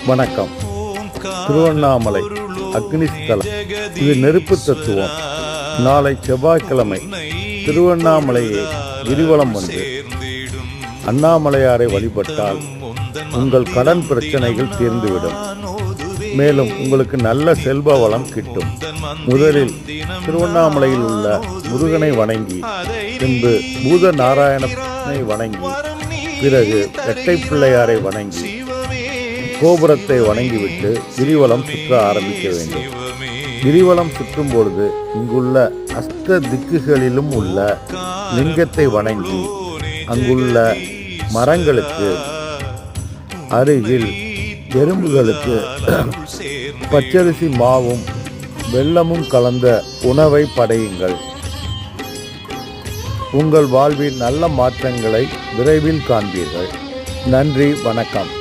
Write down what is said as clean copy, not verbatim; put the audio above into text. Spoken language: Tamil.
வணக்கம். திருவண்ணாமலை அக்னிஸ்தலம், இது நெருப்பு தத்துவம். நாளை செவ்வாய்க்கிழமை திருவண்ணாமலையை கிரிவலம் வந்து அண்ணாமலையாரை வழிபட்டால் உங்கள் கடன் பிரச்சனைகள் தீர்ந்துவிடும். மேலும் உங்களுக்கு நல்ல செல்வ வளம் கிட்டும். முதலில் திருவண்ணாமலையில் உள்ள முருகனை வணங்கி, பின்பு பூத நாராயணனை வணங்கி, பிறகு இரட்டை பிள்ளையாரை வணங்கி கோபுரத்தை வணங்கிவிட்டு கிரிவலம் சுற்ற ஆரம்பிக்க வேண்டும். கிரிவலம் சுற்றும் பொழுது இங்குள்ள அஷ்ட திக்குகளிலும் உள்ள லிங்கத்தை வணங்கி அங்குள்ள மரங்களுக்கு அருகில் எறும்புகளுக்கு பச்சரிசி மாவும் வெல்லமும் கலந்த உணவை படையுங்கள். உங்கள் வாழ்வில் நல்ல மாற்றங்களை விரைவில் காண்பீர்கள். நன்றி, வணக்கம்.